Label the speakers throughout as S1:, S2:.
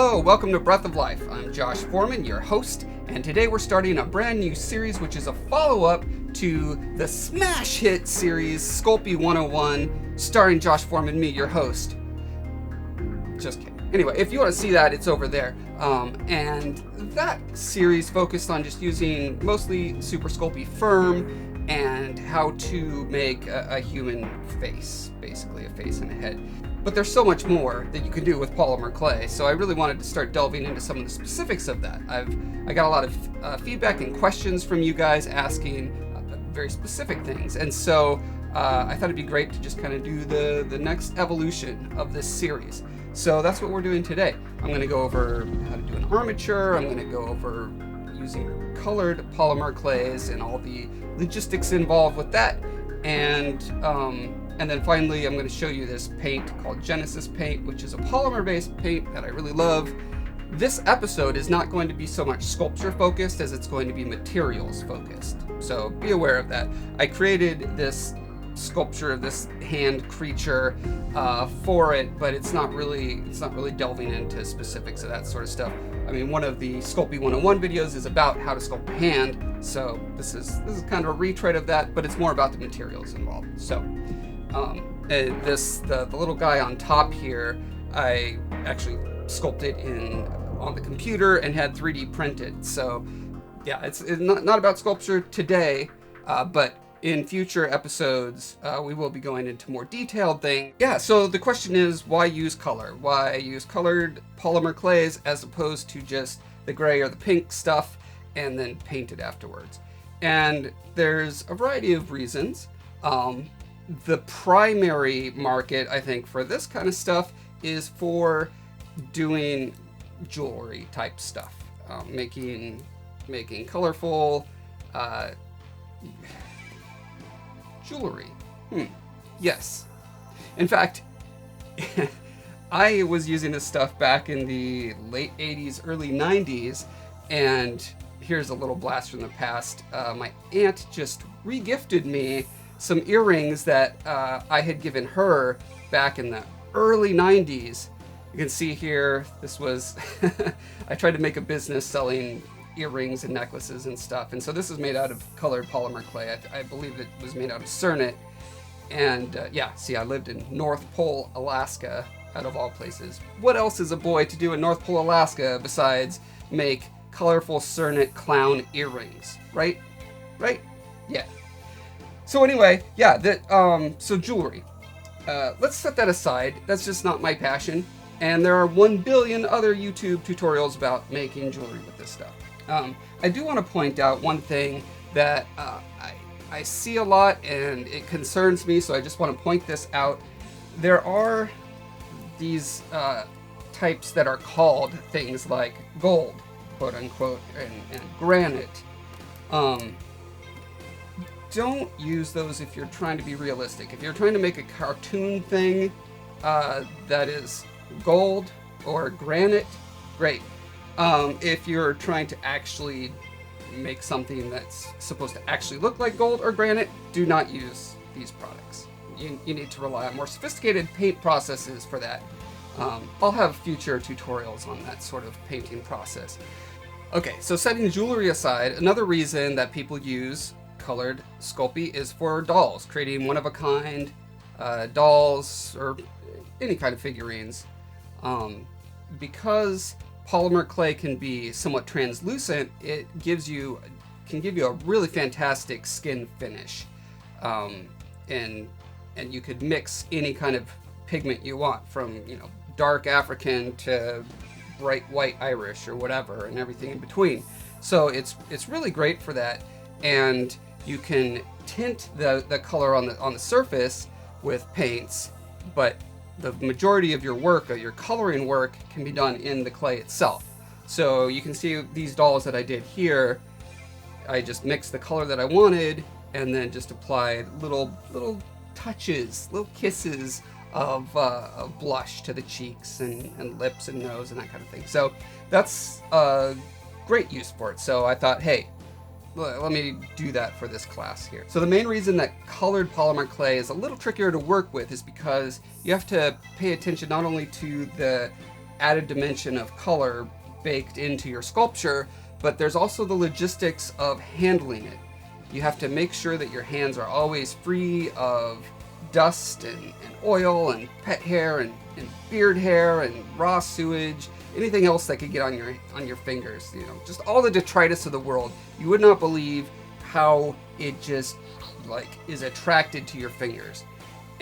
S1: Hello, welcome to Breath of Life. I'm Josh Foreman, your host, and today we're starting a brand new series which is a follow-up to the smash hit series Sculpting 101, starring Josh Foreman, me, your host. Just kidding. Anyway, if you want to see that, it's over there. And that series focused on just using mostly Super Sculpey Firm and how to make a human face, basically a face and a head. But there's so much more that you can do with polymer clay, so I really wanted to start delving into some of the specifics of that. I got a lot of feedback and questions from you guys asking very specific things, and so I thought it'd be great to just kind of do the next evolution of this series. So that's what we're doing today. I'm going to go over how to do an armature. I'm going to go over using colored polymer clays and all the logistics involved with that, and then finally, I'm going to show you this paint called Genesis Paint, which is a polymer-based paint that I really love. This episode is not going to be so much sculpture focused as it's going to be materials focused. So be aware of that. I created this sculpture of this hand creature for it, but it's not really delving into specifics of that sort of stuff. I mean, one of the Sculpting 101 videos is about how to sculpt a hand, so this is kind of a retread of that, but it's more about the materials involved. So. The little guy on top here, I actually sculpted on the computer and had 3D printed. So yeah, it's not about sculpture today, but in future episodes, we will be going into more detailed things. Yeah, so the question is, why use color? Why use colored polymer clays as opposed to just the gray or the pink stuff and then paint it afterwards? And there's a variety of reasons. The primary market, I think, for this kind of stuff is for doing jewelry type stuff, making colorful jewelry. Yes. In fact, I was using this stuff back in the late 80s, early 90s, and here's a little blast from the past. My aunt just re-gifted me some earrings that I had given her back in the early 90s. You can see here, this was, I tried to make a business selling earrings and necklaces and stuff, and so this is made out of colored polymer clay. I believe it was made out of Cernit, and yeah, see, I lived in North Pole, Alaska, out of all places. What else is a boy to do in North Pole, Alaska besides make colorful Cernit clown earrings, right? Right? Yeah. So anyway, yeah, so jewelry. Let's set that aside. That's just not my passion. And there are 1 billion other YouTube tutorials about making jewelry with this stuff. I do want to point out one thing that I see a lot and it concerns me, so I just want to point this out. There are these types that are called things like gold, quote unquote, and granite. Don't use those if you're trying to be realistic. If you're trying to make a cartoon thing that is gold or granite, great. If you're trying to actually make something that's supposed to actually look like gold or granite, do not use these products. You need to rely on more sophisticated paint processes for that. I'll have future tutorials on that sort of painting process. Okay, so setting jewelry aside, another reason that people use colored Sculpey is for dolls, creating one-of-a-kind dolls or any kind of figurines. Because polymer clay can be somewhat translucent, it can give you a really fantastic skin finish, and you could mix any kind of pigment you want, from dark African to bright white Irish or whatever, and everything in between. So it's really great for that, and you can tint the color on the surface with paints, but the majority of your work, or your coloring work, can be done in the clay itself. So you can see these dolls that I did here. I just mixed the color that I wanted and then just applied little touches, little kisses of blush to the cheeks and lips and nose and that kind of thing. So that's a great use for it. So I thought, hey, let me do that for this class here. So the main reason that colored polymer clay is a little trickier to work with is because you have to pay attention not only to the added dimension of color baked into your sculpture, but there's also the logistics of handling it. You have to make sure that your hands are always free of dust and oil and pet hair and beard hair and raw sewage, anything else that could get on your fingers, you know, just all the detritus of the world. You would not believe how it just like is attracted to your fingers,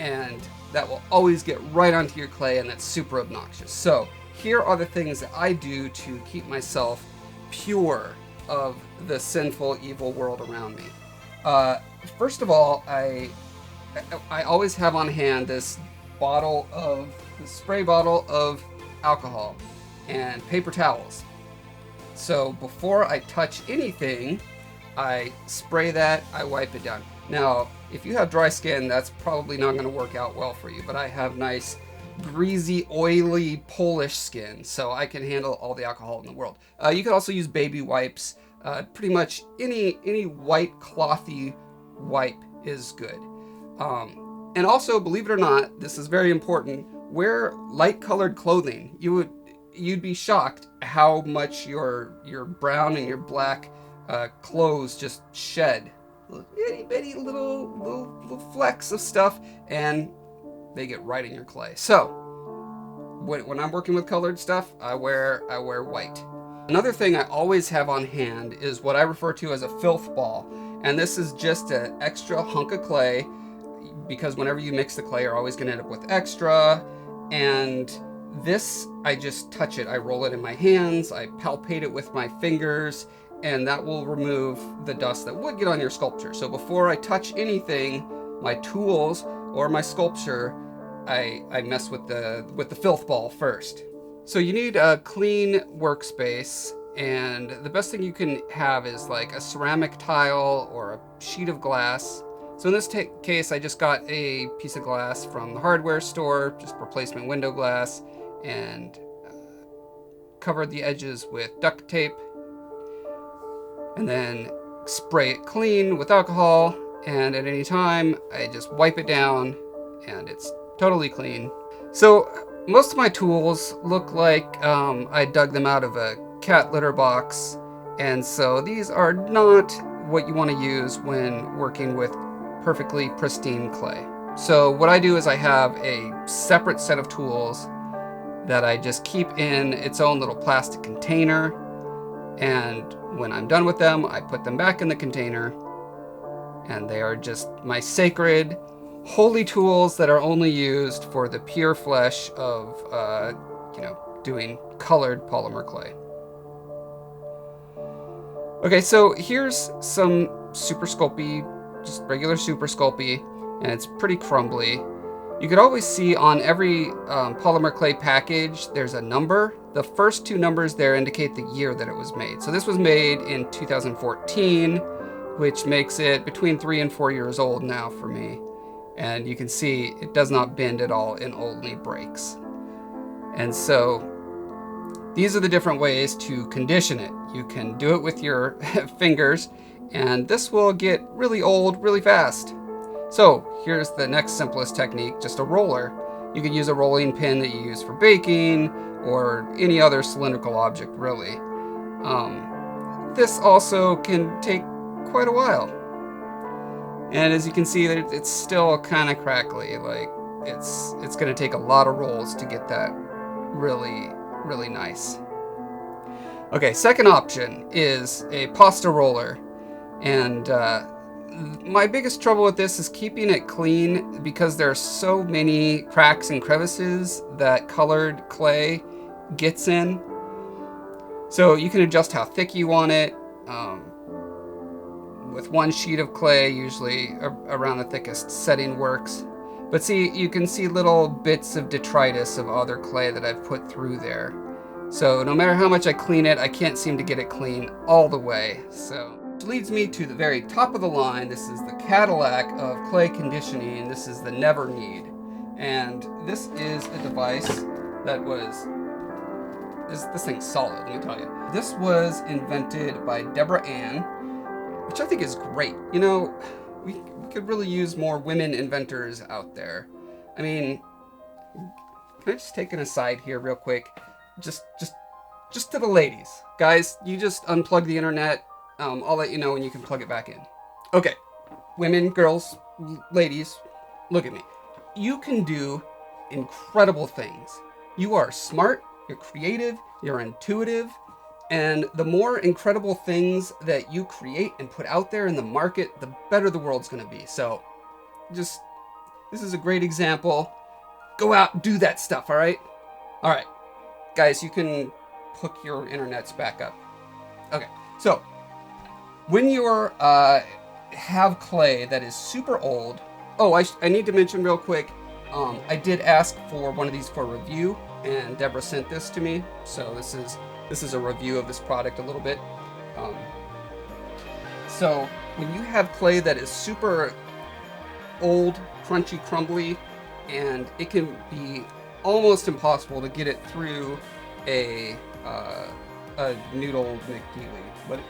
S1: and that will always get right onto your clay, and that's super obnoxious. So here are the things that I do to keep myself pure of the sinful, evil world around me. First of all, I always have on hand this spray bottle of alcohol and paper towels. So before I touch anything, I spray that, I wipe it down. Now, if you have dry skin, that's probably not going to work out well for you, but I have nice, greasy, oily Polish skin, so I can handle all the alcohol in the world. You could also use baby wipes. Pretty much any white clothy wipe is good. And also, believe it or not, this is very important, wear light colored clothing. You'd be shocked how much your brown and your black clothes just shed itty bitty little flecks of stuff, and they get right in your clay. So when I'm working with colored stuff, I wear white. Another thing I always have on hand is what I refer to as a filth ball, and this is just an extra hunk of clay, because whenever you mix the clay, you're always going to end up with extra. And this, I just touch it. I roll it in my hands, I palpate it with my fingers, and that will remove the dust that would get on your sculpture. So before I touch anything, my tools or my sculpture, I mess with the filth ball first. So you need a clean workspace, and the best thing you can have is like a ceramic tile or a sheet of glass. So in this case, I just got a piece of glass from the hardware store, just replacement window glass, and covered the edges with duct tape, and then spray it clean with alcohol, and at any time I just wipe it down and it's totally clean. So most of my tools look like I dug them out of a cat litter box, and so these are not what you want to use when working with perfectly pristine clay. So what I do is I have a separate set of tools that I just keep in its own little plastic container, and when I'm done with them, I put them back in the container, and they are just my sacred, holy tools that are only used for the pure flesh of, doing colored polymer clay. Okay, so here's some Super Sculpey, just regular Super Sculpey, and it's pretty crumbly. You could always see on every polymer clay package, there's a number. The first two numbers there indicate the year that it was made. So this was made in 2014, which makes it between 3 and 4 years old now for me. And you can see it does not bend at all, it only breaks. And so these are the different ways to condition it. You can do it with your fingers, and this will get really old really fast. So here's the next simplest technique, just a roller. You could use a rolling pin that you use for baking or any other cylindrical object, really. This also can take quite a while. And as you can see, it's still kind of crackly. Like it's going to take a lot of rolls to get that really, really nice. Okay, second option is a pasta roller. And my biggest trouble with this is keeping it clean, because there are so many cracks and crevices that colored clay gets in. So you can adjust how thick you want it. With one sheet of clay, usually around the thickest setting works. But see, you can see little bits of detritus of other clay that I've put through there. So no matter how much I clean it, I can't seem to get it clean all the way. So which leads me to the very top of the line. This is the Cadillac of clay conditioning. This is the NeverKnead. And this is a device that was, this thing's solid, let me tell you. This was invented by Deborah Ann, which I think is great. You know, we could really use more women inventors out there. I mean, can I just take an aside here real quick? just to the ladies. Guys, you just unplug the internet. I'll let you know when you can plug it back in. Okay, women, girls, ladies, look at me. You can do incredible things. You are smart, you're creative, you're intuitive, and the more incredible things that you create and put out there in the market, the better the world's gonna be. So, this is a great example. Go out and do that stuff, all right? All right, guys, you can hook your internets back up. Okay, so when you're have clay that is super old. Oh, I need to mention real quick. I did ask for one of these for review, and Deborah sent this to me. So this is a review of this product a little bit. So when you have clay that is super old, crunchy, crumbly, and it can be almost impossible to get it through a noodle McNeely, but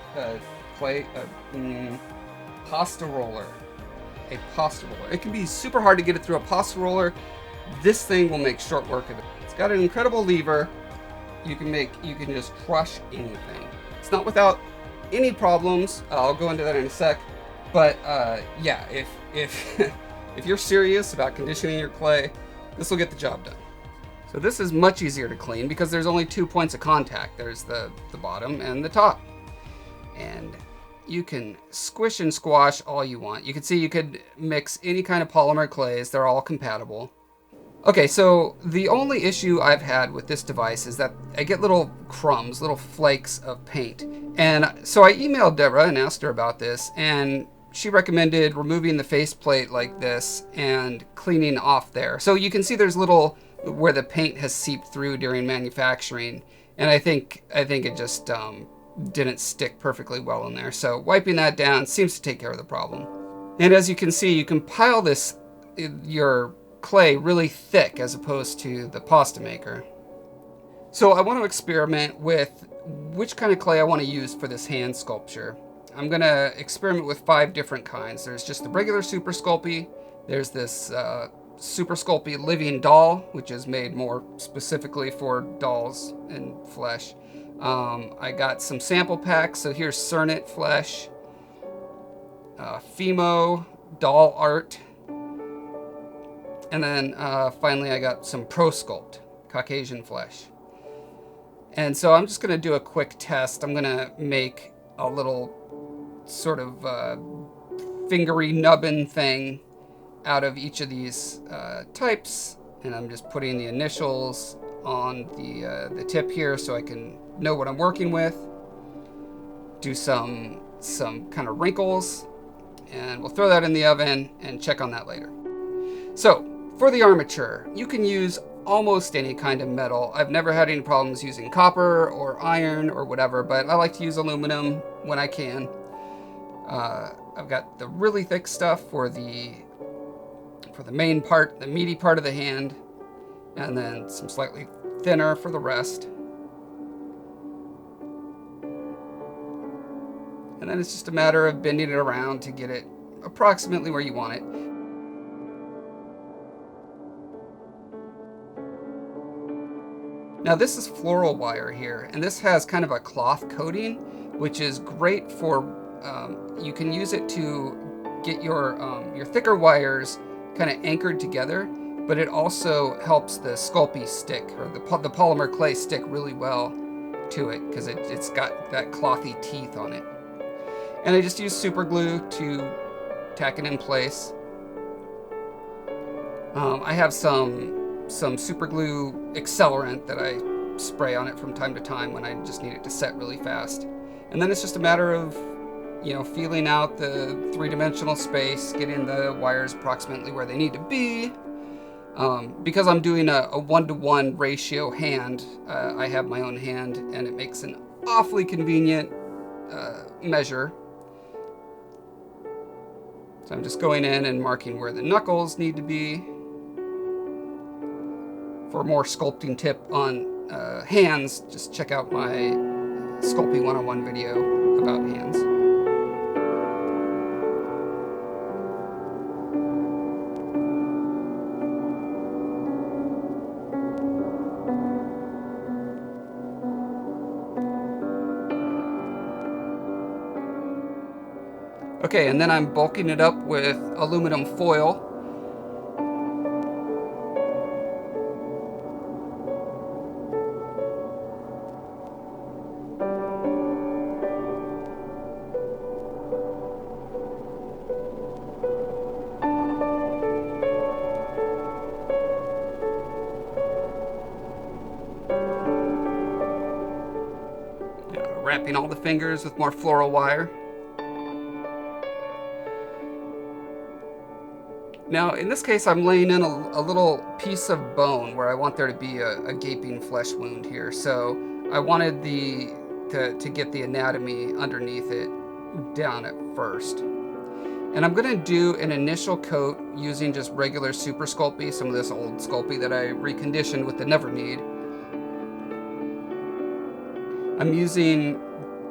S1: clay, pasta roller. A pasta roller. It can be super hard to get it through a pasta roller. This thing will make short work of it. It's got an incredible lever. You can just crush anything. It's not without any problems. I'll go into that in a sec. But yeah, if if you're serious about conditioning your clay, this will get the job done. So this is much easier to clean because there's only 2 points of contact. There's the bottom and the top. And you can squish and squash all you want. You can see you could mix any kind of polymer clays. They're all compatible. Okay, so the only issue I've had with this device is that I get little crumbs, little flakes of paint. And so I emailed Deborah and asked her about this, and she recommended removing the faceplate like this and cleaning off there. So you can see there's little where the paint has seeped through during manufacturing, and I think it just didn't stick perfectly well in there. So wiping that down seems to take care of the problem. And as you can see, you can pile your clay really thick as opposed to the pasta maker. So I want to experiment with which kind of clay I want to use for this hand sculpture. I'm going to experiment with 5 different kinds. There's just the regular Super Sculpey. There's this Super Sculpey Living Doll, which is made more specifically for dolls and flesh. I got some sample packs. So here's Cernit Flesh, Fimo, Doll Art, and then finally I got some Pro Sculpt, Caucasian Flesh. And so I'm just going to do a quick test. I'm going to make a little sort of fingery nubbin thing out of each of these types, and I'm just putting the initials on the tip here so I can know what I'm working with. Do some kind of wrinkles, and we'll throw that in the oven and check on that later. So for the armature, you can use almost any kind of metal. I've never had any problems using copper or iron or whatever, but I like to use aluminum when I can. I've got the really thick stuff for the main part, the meaty part of the hand, and then some slightly thinner for the rest. And then it's just a matter of bending it around to get it approximately where you want it. Now this is floral wire here, and this has kind of a cloth coating, which is great for, you can use it to get your thicker wires kind of anchored together, but it also helps the Sculpey stick, or the polymer clay stick really well to it, because it's got that clothy teeth on it. And I just use super glue to tack it in place. I have some super glue accelerant that I spray on it from time to time when I just need it to set really fast. And then it's just a matter of, feeling out the 3-dimensional space, getting the wires approximately where they need to be. Because I'm doing a 1-to-1 ratio hand, I have my own hand, and it makes an awfully convenient measure. So I'm just going in and marking where the knuckles need to be. For a more sculpting tip on hands, just check out my Sculpting 101 video about hands. Okay, and then I'm bulking it up with aluminum foil. Wrapping all the fingers with more floral wire. Now, in this case, I'm laying in a little piece of bone where I want there to be a gaping flesh wound here. So I wanted to get the anatomy underneath it down at first. And I'm gonna do an initial coat using just regular Super Sculpey, some of this old Sculpey that I reconditioned with the NeverKnead. I'm using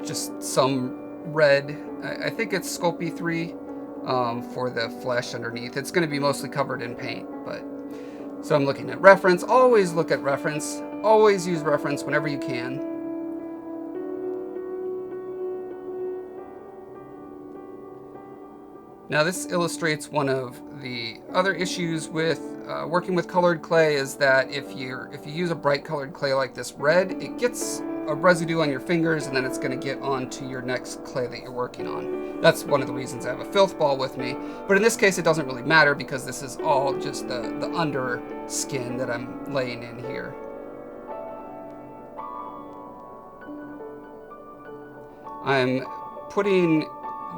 S1: just some red, I think it's Sculpey 3 for the flesh underneath. It's gonna be mostly covered in paint, but so I'm looking at reference. Always look at reference. Always use reference whenever you can. Now this illustrates one of the other issues with working with colored clay is that if you use a bright colored clay like this red, it gets a residue on your fingers and then it's going to get onto your next clay that you're working on. That's one of the reasons I have a filth ball with me. But in this case it doesn't really matter because this is all just the under skin that I'm laying in here. I'm putting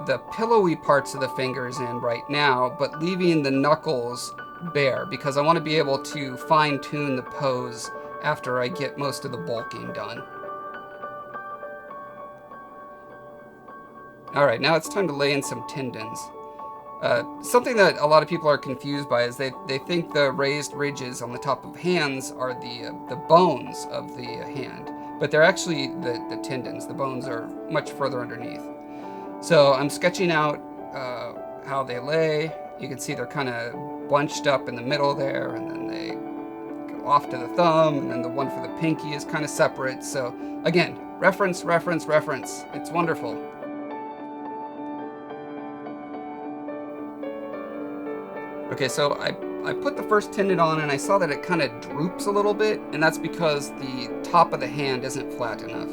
S1: the pillowy parts of the fingers in right now, but leaving the knuckles bare because I want to be able to fine-tune the pose after I get most of the bulking done. Alright, now it's time to lay in some tendons. Something that a lot of people are confused by is they think the raised ridges on the top of hands are the bones of the hand, but they're actually the tendons. The bones are much further underneath. So I'm sketching out how they lay. You can see they're kind of bunched up in the middle there, and then they go off to the thumb, and then the one for the pinky is kind of separate. So again, reference, reference, reference. It's wonderful. Okay, so I put the first tendon on and I saw that it kind of droops a little bit, and that's because the top of the hand isn't flat enough.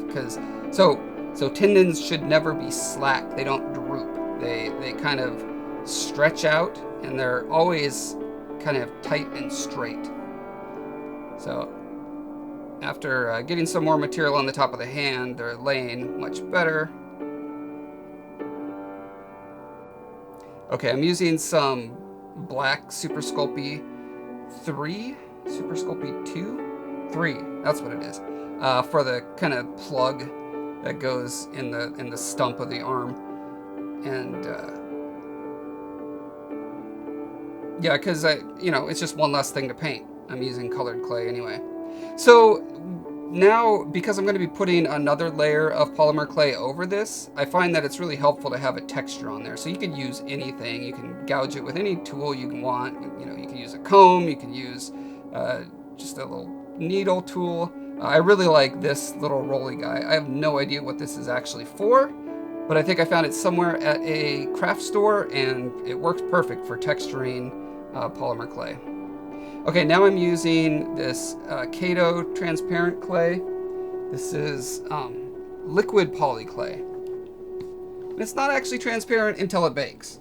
S1: So tendons should never be slack. They don't droop. They kind of stretch out, and they're always kind of tight and straight. So after getting some more material on the top of the hand, they're laying much better. Okay, I'm using some black Super Sculpey 3, Super Sculpey 2, 3, that's what it is, for the kind of plug that goes in the stump of the arm. And yeah, because it's just one less thing to paint. I'm using colored clay anyway. So now, because I'm going to be putting another layer of polymer clay over this, I find that it's really helpful to have a texture on there. So you can use anything. You can gouge it with any tool you can want. You can use a comb. You can use just a little needle tool. I really like this little rolly guy. I have no idea what this is actually for, but I think I found it somewhere at a craft store, and it works perfect for texturing polymer clay. Okay, now I'm using this Kato transparent clay. This is liquid poly clay. And it's not actually transparent until it bakes.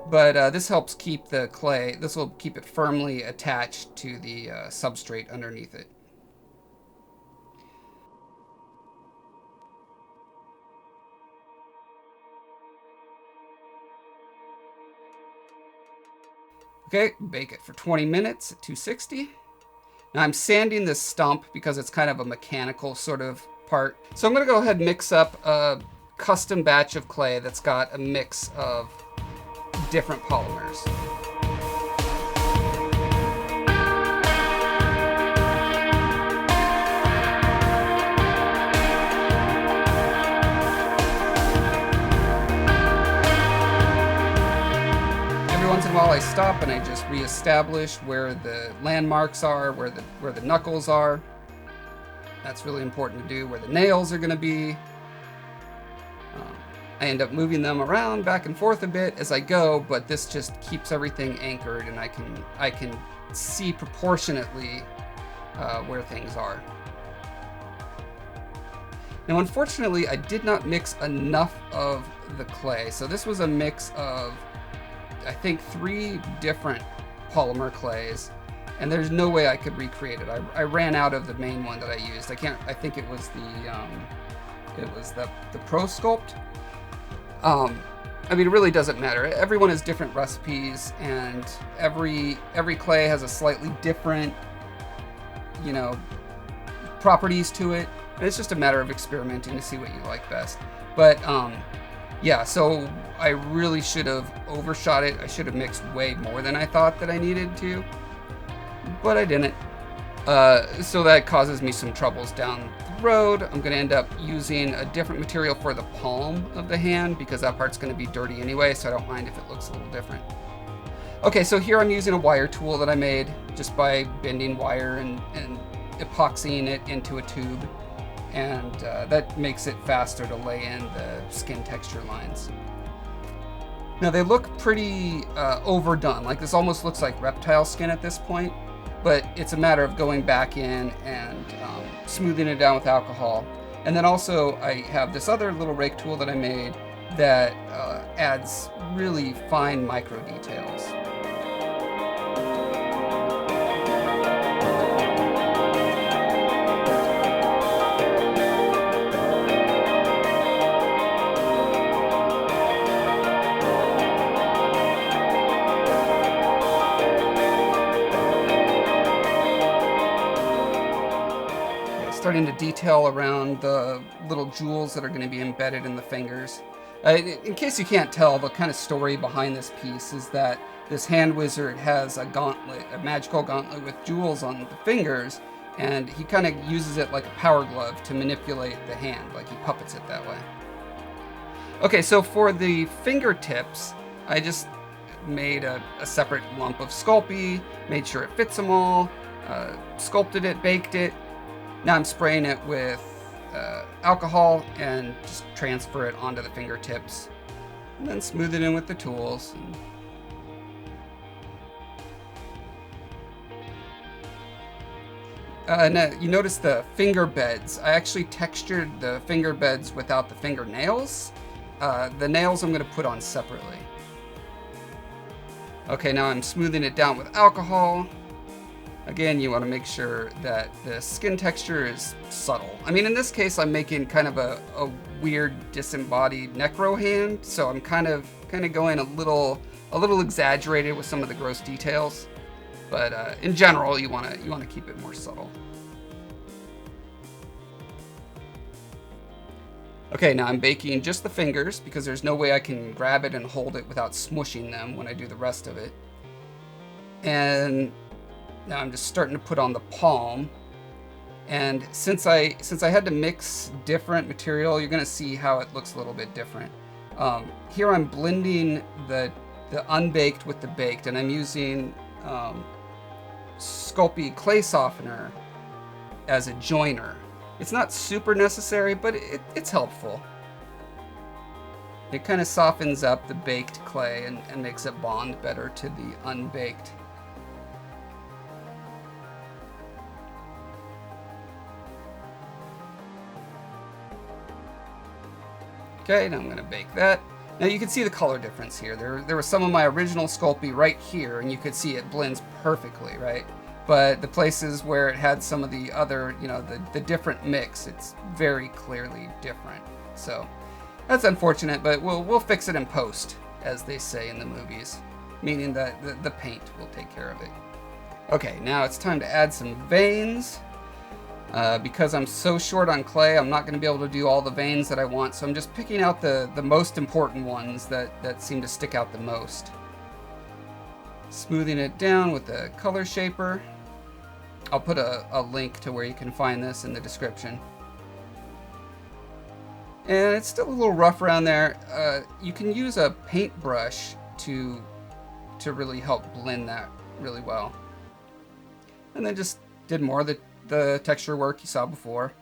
S1: But this helps keep the clay, this will keep it firmly attached to the substrate underneath it. Okay, bake it for 20 minutes at 260. Now I'm sanding this stump because it's kind of a mechanical sort of part. So I'm gonna go ahead and mix up a custom batch of clay that's got a mix of different polymers. Once in a while I stop and I just reestablish where the landmarks are, where the knuckles are. That's really important to do, where the nails are going to be. I end up moving them around back and forth a bit as I go, but this just keeps everything anchored, and I can see proportionately where things are. Now, unfortunately, I did not mix enough of the clay. So this was a mix of, I think, 3 different polymer clays, and there's no way I could recreate it. I ran out of the main one that I used. I think it was the Pro Sculpt. I mean, it really doesn't matter. Everyone has different recipes, and every clay has a slightly different, properties to it. And it's just a matter of experimenting to see what you like best. But yeah, so I really should have overshot it. I should have mixed way more than I thought that I needed to, but I didn't. So that causes me some troubles down the road. I'm going to end up using a different material for the palm of the hand because that part's going to be dirty anyway, so I don't mind if it looks a little different. Okay, so here I'm using a wire tool that I made just by bending wire and epoxying it into a tube. And that makes it faster to lay in the skin texture lines. Now they look pretty overdone, like this almost looks like reptile skin at this point, but it's a matter of going back in and smoothing it down with alcohol. And then also I have this other little rake tool that I made that adds really fine micro details. Starting to detail around the little jewels that are going to be embedded in the fingers. In case you can't tell, the kind of story behind this piece is that this hand wizard has a gauntlet, a magical gauntlet with jewels on the fingers, and he kind of uses it like a power glove to manipulate the hand, like he puppets it that way. Okay, so for the fingertips, I just made a separate lump of Sculpey, made sure it fits them all, sculpted it, baked it. Now I'm spraying it with alcohol and just transfer it onto the fingertips, and then smooth it in with the tools. Now you notice the finger beds. I actually textured the finger beds without the fingernails. The nails I'm going to put on separately. Okay, now I'm smoothing it down with alcohol. Again, you want to make sure that the skin texture is subtle. I mean, in this case, I'm making kind of a weird disembodied necro hand, so I'm kind of going a little exaggerated with some of the gross details. But in general, you want to keep it more subtle. Okay, now I'm baking just the fingers because there's no way I can grab it and hold it without smushing them when I do the rest of it. And now I'm just starting to put on the palm, and since I had to mix different material, you're going to see how it looks a little bit different. Here I'm blending the unbaked with the baked, and I'm using Sculpey clay softener as a joiner. It's not super necessary, but it's helpful. It kind of softens up the baked clay and makes it bond better to the unbaked. Okay, now I'm going to bake that. Now you can see the color difference here. There was some of my original Sculpey right here, and you could see it blends perfectly, right? But the places where it had some of the other, the different mix, it's very clearly different. So that's unfortunate, but we'll fix it in post, as they say in the movies, meaning that the paint will take care of it. Okay, now it's time to add some veins. Because I'm so short on clay, I'm not going to be able to do all the veins that I want, so I'm just picking out the most important ones that seem to stick out the most. Smoothing it down with the color shaper. I'll put a link to where you can find this in the description. And it's still a little rough around there. You can use a paintbrush to really help blend that really well. And then just did more of the texture work you saw before.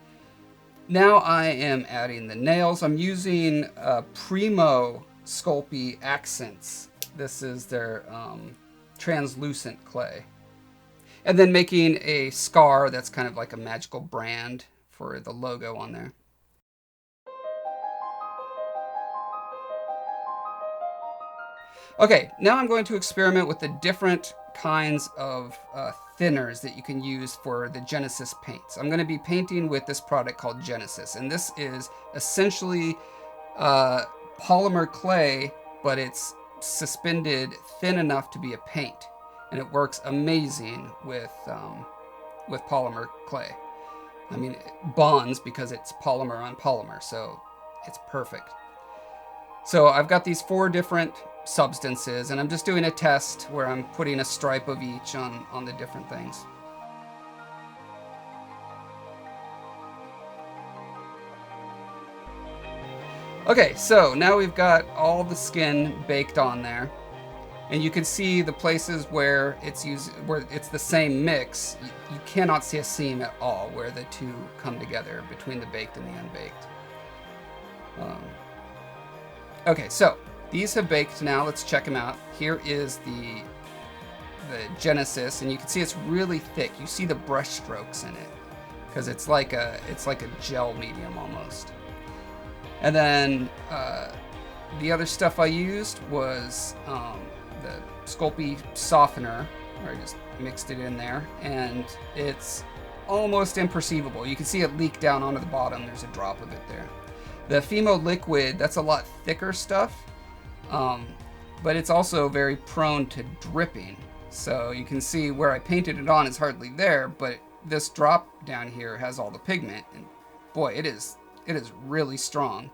S1: Now I am adding the nails. I'm using Primo Sculpey Accents. This is their translucent clay. And then making a scar that's kind of like a magical brand for the logo on there. Okay, now I'm going to experiment with the different kinds of thinners that you can use for the Genesis paints. I'm going to be painting with this product called Genesis, and this is essentially polymer clay, but it's suspended thin enough to be a paint, and it works amazing with polymer clay. I mean, it bonds because it's polymer on polymer, so it's perfect. So I've got these 4 different substances, and I'm just doing a test where I'm putting a stripe of each on the different things. Okay, so now we've got all the skin baked on there, and you can see the places where it's the same mix. You cannot see a seam at all where the two come together between the baked and the unbaked. Okay, so these have baked now. Let's check them out. Here is the Genesis, and you can see it's really thick. You see the brush strokes in it because it's like a gel medium almost. And then the other stuff I used was the Sculpey softener, where I just mixed it in there, and it's almost imperceivable. You can see it leak down onto the bottom. There's a drop of it there. The Fimo liquid, that's a lot thicker stuff, but it's also very prone to dripping. So you can see where I painted it on is hardly there, but this drop down here has all the pigment, and boy, it is really strong.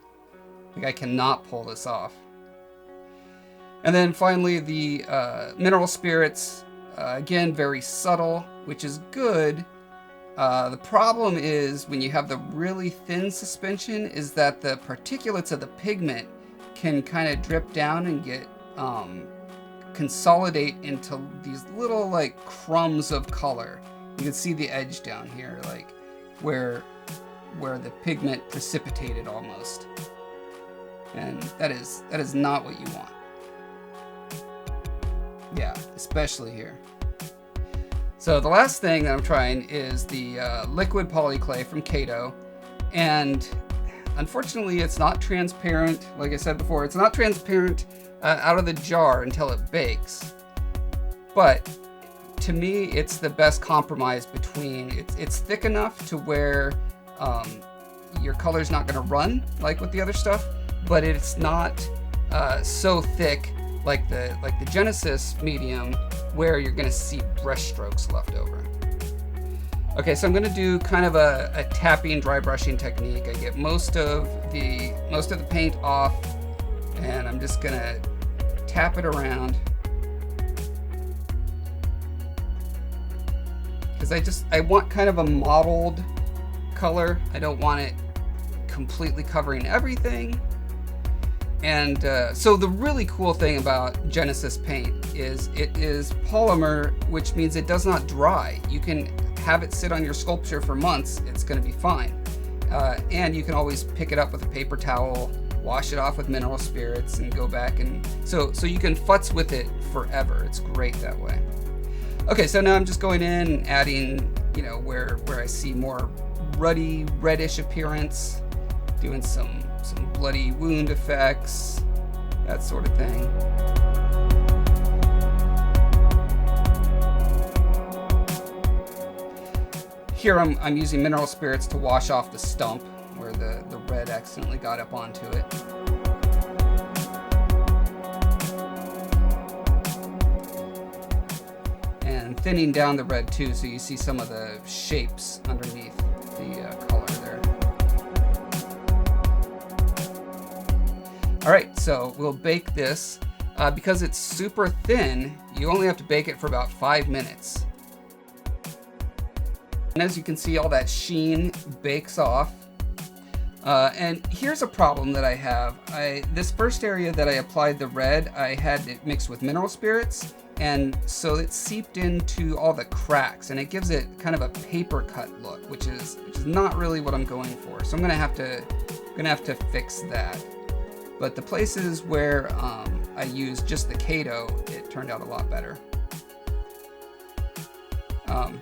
S1: Like, I cannot pull this off. And then finally the mineral spirits, again, very subtle, which is good. The problem is when you have the really thin suspension is that the particulates of the pigment can kind of drip down and get consolidate into these little like crumbs of color. You can see the edge down here, like where the pigment precipitated almost. And that is not what you want. Yeah, especially here. So the last thing that I'm trying is the liquid polyclay from Kato, and unfortunately it's not transparent. Like I said before, it's not transparent out of the jar until it bakes. But to me, it's the best compromise between it's thick enough to where your color's not going to run like with the other stuff, but it's not so thick like the Genesis medium where you're going to see brush strokes left over. Okay, so I'm going to do kind of a tapping dry brushing technique. I get most of the paint off, and I'm just going to tap it around because I want kind of a mottled color. I don't want it completely covering everything. And so the really cool thing about Genesis paint is it is polymer, which means it does not dry. You can have it sit on your sculpture for months. It's going to be fine. And you can always pick it up with a paper towel, wash it off with mineral spirits, and go back. And so you can futz with it forever. It's great that way. Okay, so now I'm just going in and adding, where I see more ruddy, reddish appearance, doing some bloody wound effects, that sort of thing. Here I'm using mineral spirits to wash off the stump where the red accidentally got up onto it. And thinning down the red too, so you see some of the shapes underneath the color there. All right, so we'll bake this. Because it's super thin, you only have to bake it for about 5 minutes. And as you can see, all that sheen bakes off. And here's a problem that I have. This first area that I applied the red, I had it mixed with mineral spirits, and so it seeped into all the cracks, and it gives it kind of a paper cut look, which is not really what I'm going for. So I'm gonna have to fix that. But the places where I used just the Kato, it turned out a lot better.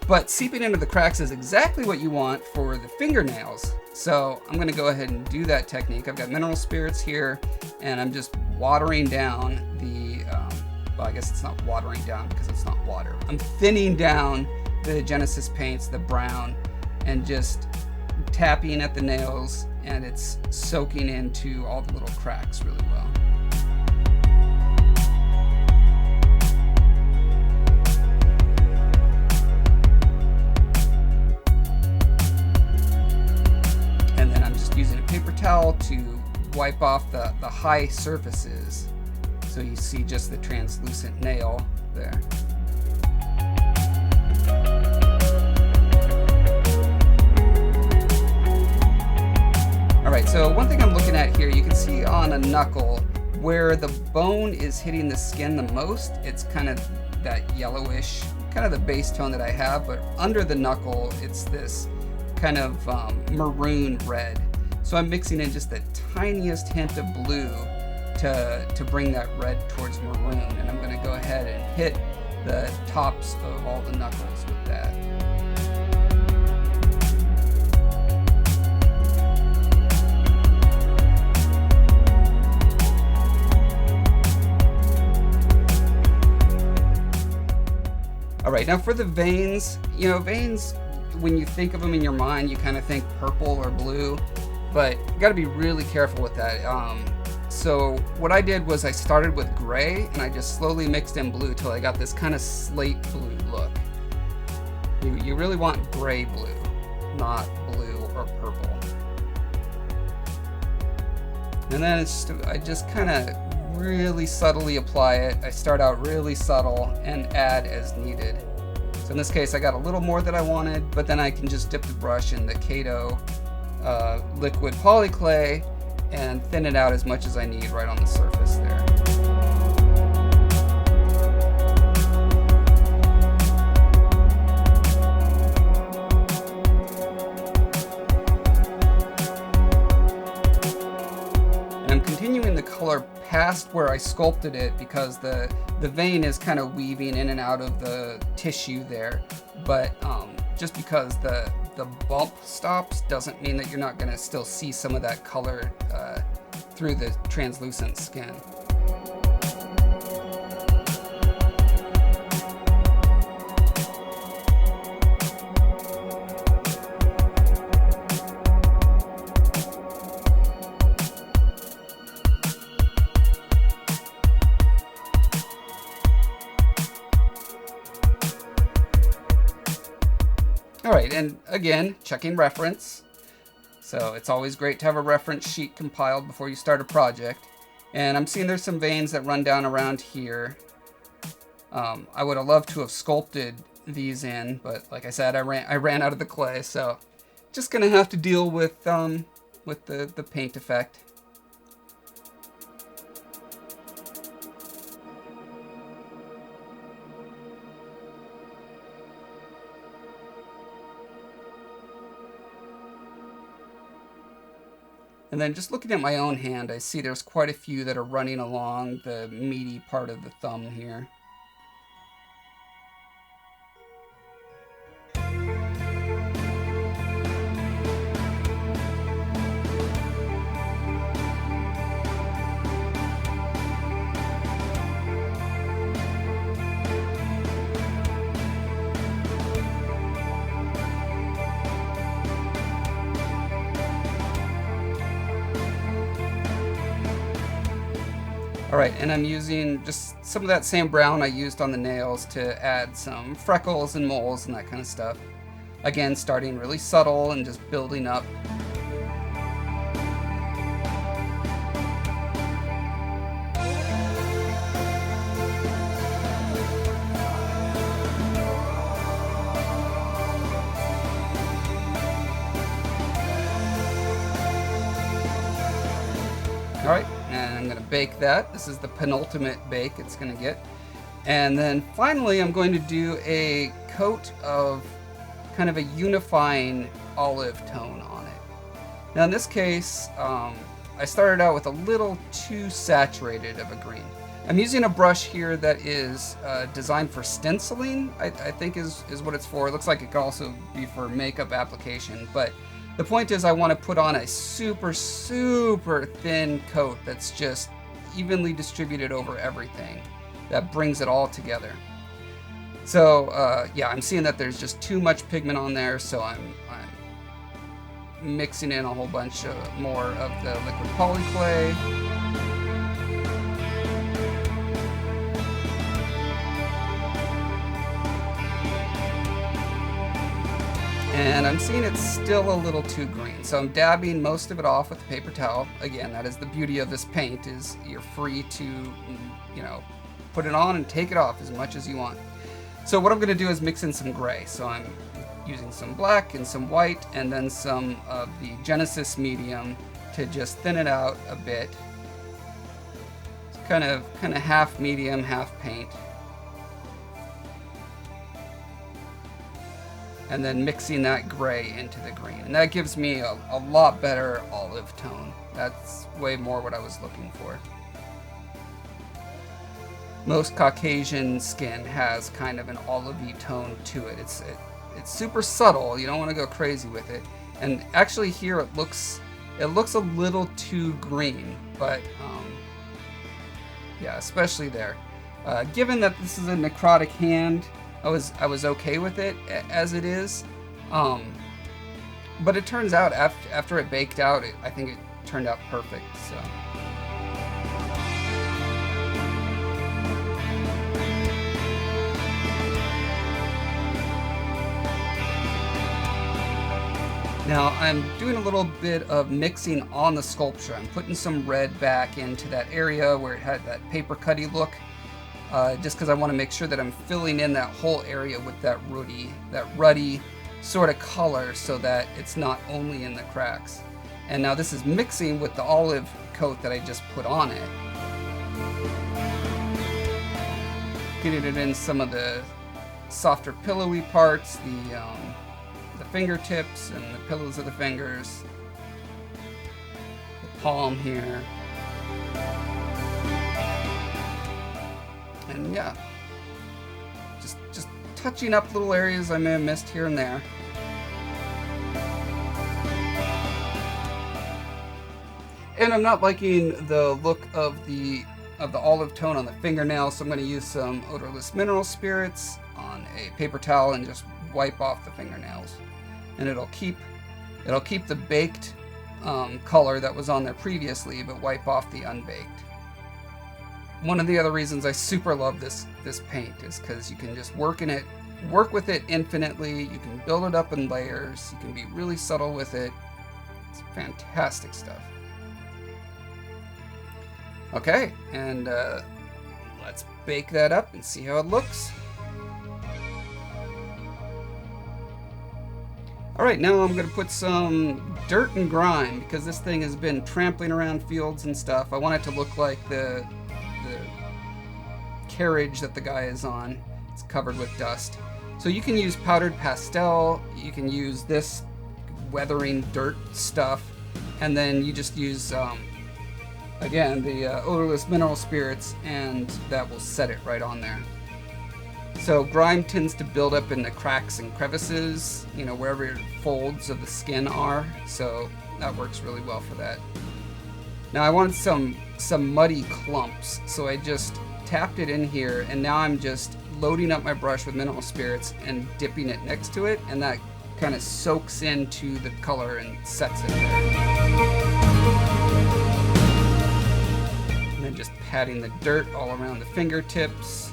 S1: But seeping into the cracks is exactly what you want for the fingernails. So I'm gonna go ahead and do that technique. I've got mineral spirits here, and I'm just watering down the, well, I guess it's not watering down because it's not water. I'm thinning down the Genesis paints, the brown, and just tapping at the nails, and it's soaking into all the little cracks really well. And then I'm just using a paper towel to wipe off the high surfaces, so you see just the translucent nail there. All right, so one thing I'm looking at here, you can see on a knuckle where the bone is hitting the skin the most, it's kind of that yellowish, kind of the base tone that I have, but under the knuckle, it's this kind of maroon red. So I'm mixing in just the tiniest hint of blue to bring that red towards maroon, and I'm gonna go ahead and hit the tops of all the knuckles with that. All right, now for the veins, veins, when you think of them in your mind, you kind of think purple or blue, but you gotta be really careful with that. So what I did was I started with gray, and I just slowly mixed in blue till I got this kind of slate blue look. You really want gray blue, not blue or purple. And then I just kind of really subtly apply it. I start out really subtle and add as needed. So in this case, I got a little more than I wanted, but then I can just dip the brush in the Kato liquid polyclay and thin it out as much as I need right on the surface there. And I'm continuing the color past where I sculpted it because the vein is kind of weaving in and out of the tissue there, but just because the bump stops doesn't mean that you're not going to still see some of that color through the translucent skin. All right, and again, checking reference. So it's always great to have a reference sheet compiled before you start a project. And I'm seeing there's some veins that run down around here. I would have loved to have sculpted these in, but like I said, I ran out of the clay, so just gonna have to deal with the paint effect. And then just looking at my own hand, I see there's quite a few that are running along the meaty part of the thumb here. All right, and I'm using just some of that same brown I used on the nails to add some freckles and moles and that kind of stuff. Again, starting really subtle and just building up. All right, and I'm gonna bake that. This is the penultimate bake it's gonna get. And then finally, I'm going to do a coat of kind of a unifying olive tone on it. Now in this case, I started out with a little too saturated of a green. I'm using a brush here that is designed for stenciling, I think is what it's for. It looks like it could also be for makeup application, but the point is I want to put on a super, super thin coat that's just evenly distributed over everything. That brings it all together. So yeah, I'm seeing that there's just too much pigment on there, so I'm mixing in a whole bunch more of the liquid polyclay. And I'm seeing it's still a little too green, so I'm dabbing most of it off with a paper towel. Again, that is the beauty of this paint, is you're free to, you know, put it on and take it off as much as you want. So what I'm going to do is mix in some gray. So I'm using some black and some white, and then some of the Genesis medium to just thin it out a bit. It's kind of half medium, half paint. And then mixing that gray into the green. And that gives me a lot better olive tone. That's way more what I was looking for. Most Caucasian skin has kind of an olivey tone to it. It's super subtle. You don't want to go crazy with it. And actually here it looks a little too green, but yeah, especially there. Given that this is a necrotic hand, I was okay with it as it is, but it turns out after it baked out, I think it turned out perfect. So. Now I'm doing a little bit of mixing on the sculpture. I'm putting some red back into that area where it had that paper cutty look. Just because I want to make sure that I'm filling in that whole area with that ruddy sort of color, so that it's not only in the cracks. And now this is mixing with the olive coat that I just put on it. Getting it in some of the softer pillowy parts, the fingertips and the pillows of the fingers, the palm here. And yeah, just touching up little areas I may have missed here and there. And I'm not liking the look of the olive tone on the fingernail, so I'm going to use some odorless mineral spirits on a paper towel and just wipe off the fingernails. And it'll keep the baked color that was on there previously, but wipe off the unbaked. One of the other reasons I super love this paint is because you can just work with it infinitely. You can build it up in layers. You can be really subtle with it. It's fantastic stuff. Okay, and let's bake that up and see how it looks. All right, now I'm gonna put some dirt and grime, because this thing has been trampling around fields and stuff. I want it to look like the carriage that the guy is on. It's covered with dust. So you can use powdered pastel, you can use this weathering dirt stuff, and then you just use, again, the odorless mineral spirits, and that will set it right on there. So grime tends to build up in the cracks and crevices, you know, wherever folds of the skin are, so that works really well for that. Now I wanted some muddy clumps, so I just tapped it in here, and now I'm just loading up my brush with mineral spirits and dipping it next to it, and that kind of soaks into the color and sets it there. And then just patting the dirt all around the fingertips.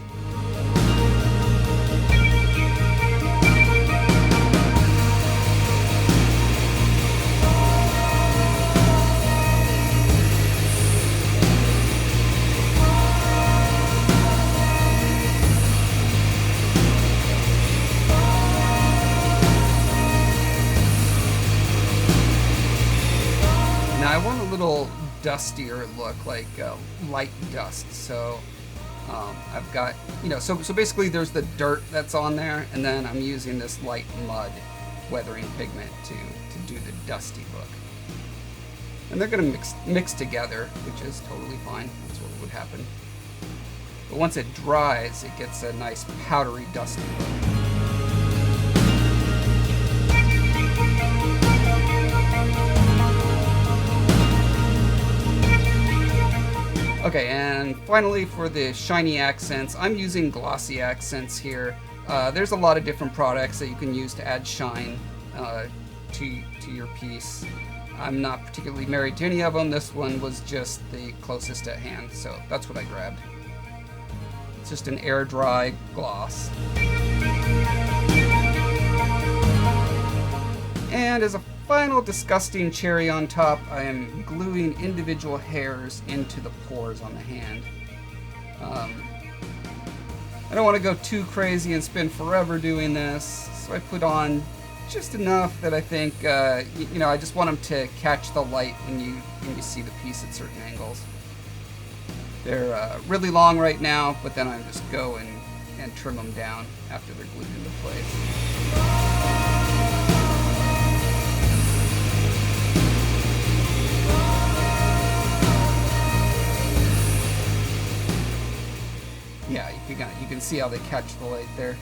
S1: I want a little dustier look, like light dust, so I've got, so basically there's the dirt that's on there, and then I'm using this light mud weathering pigment to do the dusty look. And they're going to mix together, which is totally fine. That's what would happen. But once it dries, it gets a nice powdery, dusty look. Okay, and finally for the shiny accents, I'm using glossy accents here. There's a lot of different products that you can use to add shine to your piece. I'm not particularly married to any of them. This one was just the closest at hand, so that's what I grabbed. It's just an air dry gloss. And as a final disgusting cherry on top, I am gluing individual hairs into the pores on the hand. I don't want to go too crazy and spend forever doing this, so I put on just enough that I think, I just want them to catch the light when you see the piece at certain angles. They're really long right now, but then I just go and trim them down after they're glued into place. Yeah, you can see how they catch the light there.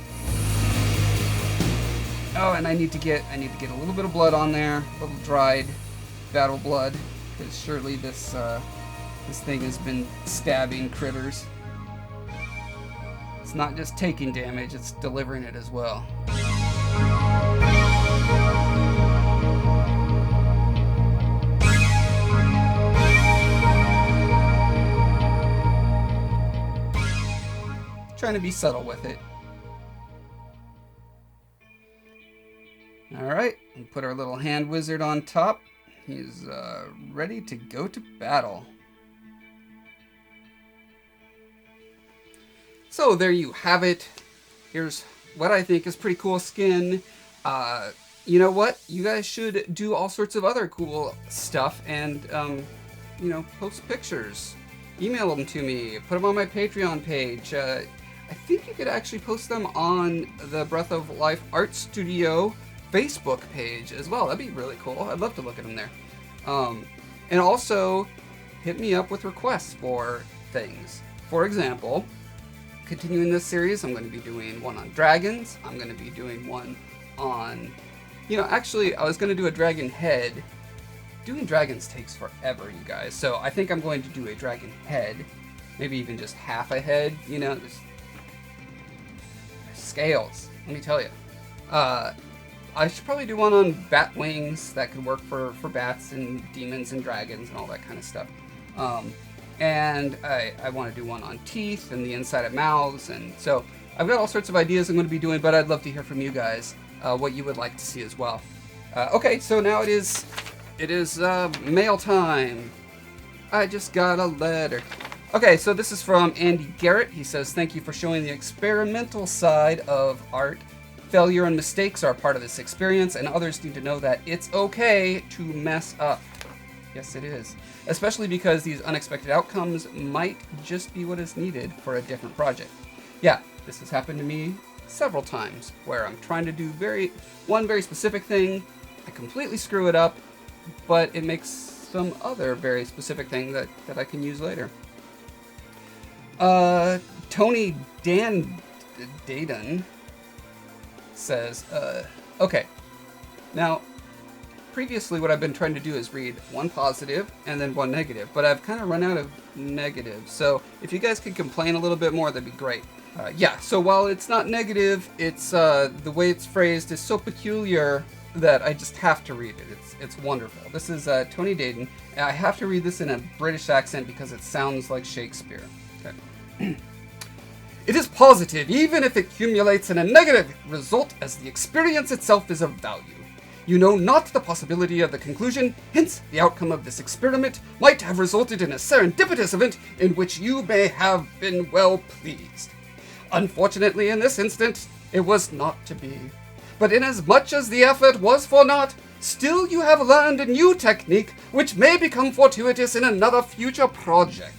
S1: Oh, and I need to get a little bit of blood on there, a little dried battle blood, because surely this thing has been stabbing critters. It's not just taking damage, it's delivering it as well. Trying to be subtle with it. Alright, we put our little hand wizard on top. He's ready to go to battle. So there you have it. Here's what I think is pretty cool skin. You know what? You guys should do all sorts of other cool stuff and, post pictures. Email them to me. Put them on my Patreon page. I think you could actually post them on the Breath of Life Art Studio Facebook page as well. That'd be really cool. I'd love to look at them there. And also, hit me up with requests for things. For example, continuing this series, I'm going to be doing one on dragons. I'm going to be doing one on... actually, I was going to do a dragon head. Doing dragons takes forever, you guys. So I think I'm going to do a dragon head. Maybe even just half a head, just... Scales, let me tell you. I should probably do one on bat wings. That could work for bats and demons and dragons and all that kind of stuff. And I want to do one on teeth and the inside of mouths. And so I've got all sorts of ideas I'm going to be doing, but I'd love to hear from you guys what you would like to see as well. Okay, so now it is mail time. I just got a letter. Okay, so this is from Andy Garrett. He says, thank you for showing the experimental side of art. Failure and mistakes are part of this experience, and others need to know that it's okay to mess up. Yes, it is. Especially because these unexpected outcomes might just be what is needed for a different project. Yeah, this has happened to me several times, where I'm trying to do one very specific thing, I completely screw it up, but it makes some other very specific thing that I can use later. Tony Dayton says, okay, now, previously what I've been trying to do is read one positive and then one negative, but I've kind of run out of negatives, so if you guys could complain a little bit more, that'd be great. Yeah, so while it's not negative, it's, the way it's phrased is so peculiar that I just have to read it. It's wonderful. This is, Tony Dayton. I have to read this in a British accent because it sounds like Shakespeare. Okay. It is positive, even if it accumulates in a negative result, as the experience itself is of value. You know not the possibility of the conclusion, hence the outcome of this experiment might have resulted in a serendipitous event in which you may have been well pleased. Unfortunately, in this instance, it was not to be. But inasmuch as the effort was for naught, still you have learned a new technique which may become fortuitous in another future project.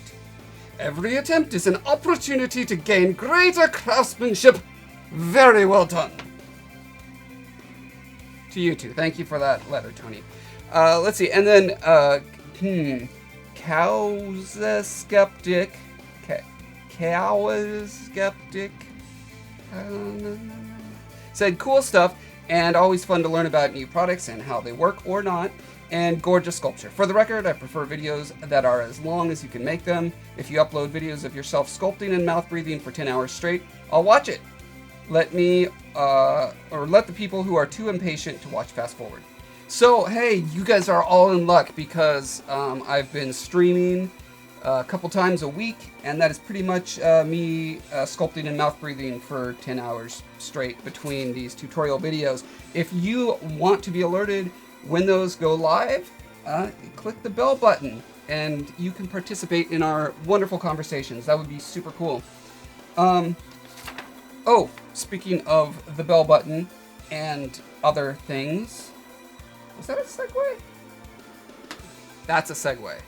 S1: Every attempt is an opportunity to gain greater craftsmanship. Very well done. To you too. Thank you for that letter, Tony. Let's see. And then, Cow's Skeptic. Said cool stuff and always fun to learn about new products and how they work or not. And gorgeous sculpture. For the record, I prefer videos that are as long as you can make them. If you upload videos of yourself sculpting and mouth breathing for 10 hours straight, I'll watch it. Let me, or let the people who are too impatient to watch fast forward. So, hey, you guys are all in luck because I've been streaming a couple times a week, and that is pretty much me sculpting and mouth breathing for 10 hours straight between these tutorial videos. If you want to be alerted when those go live, click the bell button and you can participate in our wonderful conversations. That would be super cool. Oh, speaking of the bell button and other things, was that a segue? That's a segue.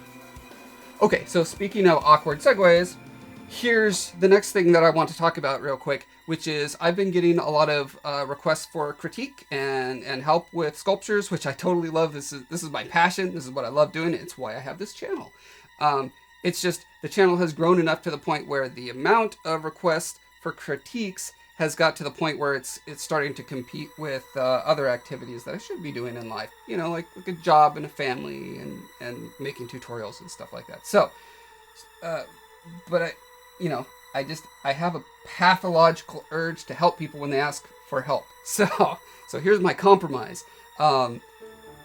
S1: Okay, so speaking of awkward segues, here's the next thing that I want to talk about real quick, which is I've been getting a lot of requests for critique and help with sculptures, which I totally love. This is my passion. This is what I love doing. It's why I have this channel. It's just the channel has grown enough to the point where the amount of requests for critiques has got to the point where it's starting to compete with other activities that I should be doing in life. You know, like a job and a family and making tutorials and stuff like that. So, but I have a pathological urge to help people when they ask for help. So here's my compromise.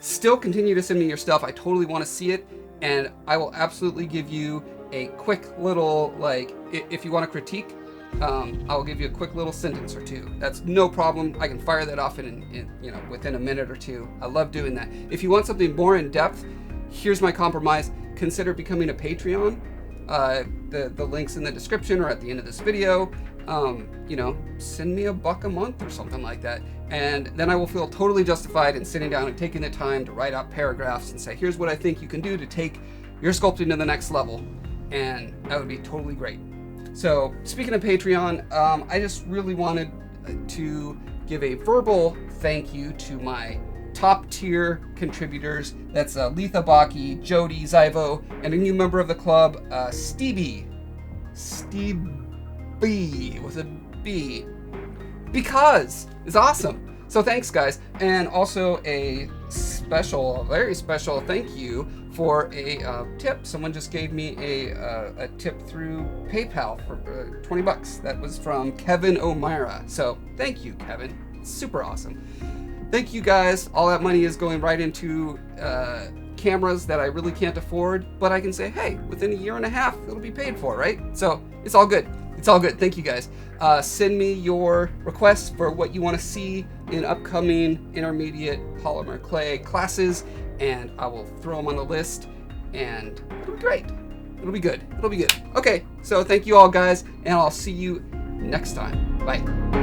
S1: Still continue to send me your stuff. I totally want to see it, and I will absolutely give you a quick little, like, if you want to critique, I'll give you a quick little sentence or two. That's no problem. I can fire that off in within a minute or two. I love doing that. If you want something more in depth, here's my compromise. Consider becoming a Patreon. The link's in the description or at the end of this video. Send me $1 a month or something like that. And then I will feel totally justified in sitting down and taking the time to write out paragraphs and say, here's what I think you can do to take your sculpting to the next level. And that would be totally great. So speaking of Patreon, I just really wanted to give a verbal thank you to my top tier contributors. That's Letha Baki, Jody, Zyvo, and a new member of the club, Stevie with a B, because it's awesome. So thanks, guys. And also a very special thank you for a tip. Someone just gave me a tip through PayPal for $20. That was from Kevin O'Mara. So thank you, Kevin. It's super awesome. Thank you, guys. All that money is going right into cameras that I really can't afford, but I can say, hey, within a year and a half, it'll be paid for, right? So it's all good. It's all good. Thank you, guys. Send me your requests for what you want to see in upcoming intermediate polymer clay classes, and I will throw them on the list, and it'll be great. It'll be good. It'll be good. Okay, so thank you all, guys, and I'll see you next time. Bye.